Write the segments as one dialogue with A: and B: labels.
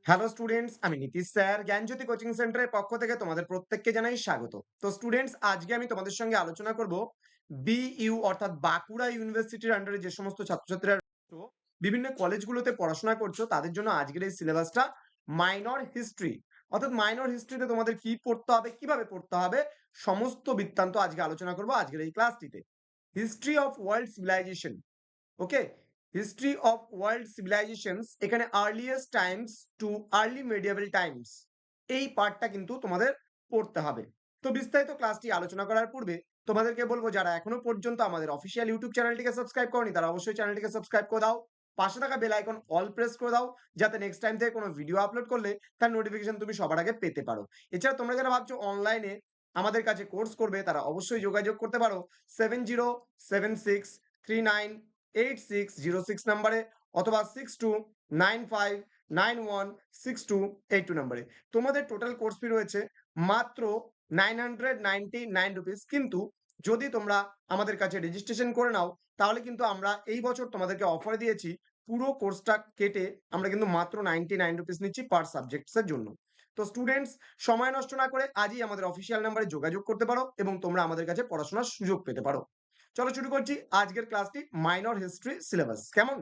A: Hello students, আমি Nitish sir জ্ঞানজ্যোতি coaching সেন্টারের পক্ষ থেকে তোমাদের প্রত্যেককে জানাই স্বাগত। তো স্টুডেন্টস, আজকে আমি তোমাদের সঙ্গে আলোচনা করব বিইউ অর্থাৎ বাঁকুড়া ইউনিভার্সিটির আন্ডারে যে সমস্ত ছাত্রছাত্রীরা রয়েছো, বিভিন্ন কলেজগুলোতে পড়াশোনা করছো, তাদের জন্য আজকের এই সিলেবাসটা মাইনর হিস্ট্রি। অর্থাৎ মাইনর হিস্ট্রিতে তোমাদের কি পড়তে হবে, কিভাবে পড়তে হবে, সমস্ত বৃত্তান্ত আজকে আলোচনা করব আজকের এই ক্লাসটিতে। History of world civilization, okay, history of world civilizations, এখানে earliest times to early medieval times, এই পার্টটা কিন্তু তোমাদের পড়তে হবে। তো বিস্তারিত ক্লাসটি আলোচনা করার পূর্বে তোমাদেরকে বলবো, যারা এখনো পর্যন্ত আমাদের অফিসিয়াল ইউটিউব চ্যানেলটিকে সাবস্ক্রাইব করনি তারা অবশ্যই চ্যানেলটিকে সাবস্ক্রাইব করে দাও, পাশে থাকা বেল আইকন অল প্রেস করে দাও, যাতে নেক্সট টাইম থেকে কোনো ভিডিও আপলোড করলে তার নোটিফিকেশন তুমি সবার আগে পেতে পারো। এছাড়া তোমরা যারা ভাবছো অনলাইনে আমাদের কাছে কোর্স করবে, তারা অবশ্যই যোগাযোগ করতে পারো 7076398606 নাম্বারে, অথবা 6295916282 নাম্বারে। তোমাদের টোটাল কোর্স ফি রয়েছে মাত্র 999 রুপিস। কিন্তু যদি তোমরা আমাদের কাছে রেজিস্ট্রেশন করে নাও, তাহলে কিন্তু আমরা এই বছর তোমাদেরকে অফার দিয়েছি, পুরো কোর্সটা কেটে আমরা কিন্তু মাত্র 99 রুপিস নিচ্ছি পার সাবজেক্টসের জন্য। তো স্টুডেন্টস, সময় নষ্ট না করে আজই আমাদের অফিসিয়াল নাম্বারে যোগাযোগ করতে পারো এবং তোমরা আমাদের কাছে পড়াশোনার সুযোগ পেতে পারো। চলো শুরু করছি আজকের ক্লাসটি, মাইনর হিস্ট্রি সিলেবাস কেমন।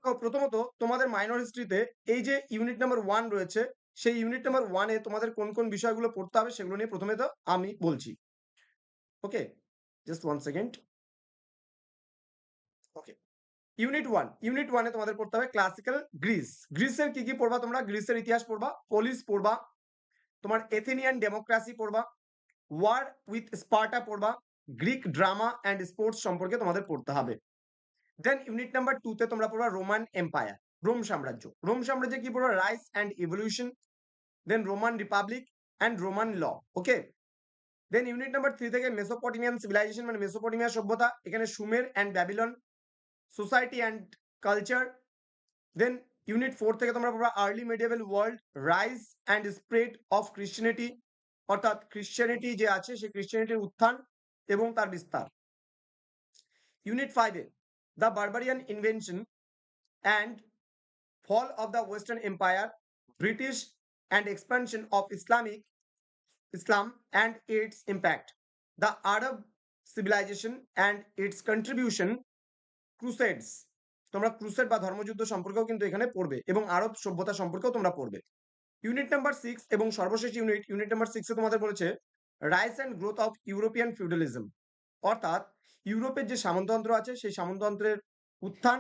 A: তো প্রথমত তোমাদের মাইনর হিস্ট্রিতে এই যে ইউনিট নাম্বার 1 রয়েছে, সেই ইউনিট নাম্বার 1 এ তোমাদের কোন কোন বিষয়গুলো পড়তে হবে সেগুলো নিয়ে প্রথমে তো আমি বলছি। ওকে, জাস্ট 1 সেকেন্ড। ওকে, ইউনিট 1 এ তোমাদের পড়তে হবে ক্লাসিক্যাল গ্রিস। গ্রিসের কি কি পড়বা তোমরা? গ্রিসের ইতিহাস পড়বা, পলিস পড়বা, তোমার এথেনিয়ান ডেমোক্রেসি পড়বা, ওয়ার উইথ স্পার্টা পড়বা, গ্রিক ড্রামা অ্যান্ড স্পোর্টস সম্পর্কে তোমাদের পড়তে হবে। দেন ইউনিট নাম্বার 2 তে তোমরা পড়বা রোমান এম্পায়ার, রোম সাম্রাজ্য। রোম সাম্রাজ্যে কি পড়বা? Rise and evolution, then Roman Republic and Roman law. Okay, then unit number 3 থেকে মেসোপটেমিয়ান সিভিলাইজেশন মানে মেসোপটেমিয়া সভ্যতা, এখানে Sumer and Babylon, society and culture. Then unit 4 থেকে তোমরা পড়বা early medieval world, rise and spread of Christianity, অর্থাৎ Christianity যে আছে সেই ক্রিশ্চিয়ানিটির উত্থান এবং তার বিস্তার। ইউনিট 5 এ the barbarian invention and fall of the Western Empire, British and expansion of Islam and its impact, the Arab civilization and its contribution, Crusades। তোমরা ক্রুসেড বা ধর্মযুদ্ধ সম্পর্কেও কিন্তু এখানে পড়বে এবং আরব সভ্যতা সম্পর্কেও তোমরা পড়বে। ইউনিট নাম্বার 6 এবং সর্বশেষ ইউনিট নাম্বার 6 এ তোমাদের বলেছে rice and growth of European feudalism, অর্থাৎ ইউরোপের যে সামন্ততন্ত্র আছে সেই সামন্ততন্ত্রের উত্থান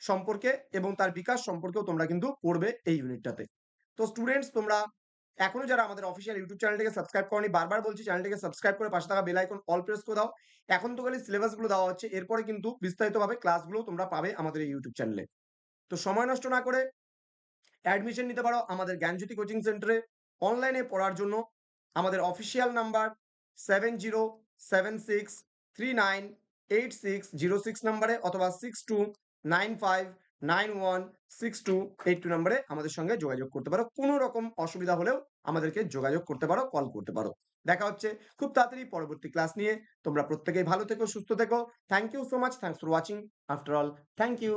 A: সম্পর্কে এবং তার বিকাশ সম্পর্কেও তোমরা কিন্তু পড়বে এই ইউনিটটাতে। তো স্টুডেন্টস, তোমরা এখনো যারা আমাদের অফিসিয়াল ইউটিউব চ্যানেলটিকে সাবস্ক্রাইব করনি, বারবার বলছি চ্যানেলটিকে সাবস্ক্রাইব করে পাশে থাকা বেল আইকন অল প্রেস করে দাও। এখন তো খালি সিলেবাসগুলো দেওয়া হচ্ছে, এরপরে কিন্তু বিস্তারিতভাবে ক্লাসগুলো তোমরা পাবে আমাদের এই ইউটিউব চ্যানেলে। তো সময় নষ্ট না করে অ্যাডমিশন নিতে পারো আমাদের জ্ঞানজ্যোতি কোচিং সেন্টারে। অনলাইনে পড়ার জন্য আমাদের অফিসিয়াল নাম্বার 7076398606 নাম্বারে, অথবা 6295916282 নাম্বারে আমাদের সঙ্গে যোগাযোগ করতে পারো। কোনো রকম অসুবিধা হলেও আমাদেরকে যোগাযোগ করতে পারো, কল করতে পারো। দেখা হচ্ছে খুব তাড়াতাড়ি পরবর্তী ক্লাস নিয়ে। তোমরা প্রত্যেকেই ভালো থেকো, সুস্থ থেকো। Thank you so much, thanks for watching. After all, thank you.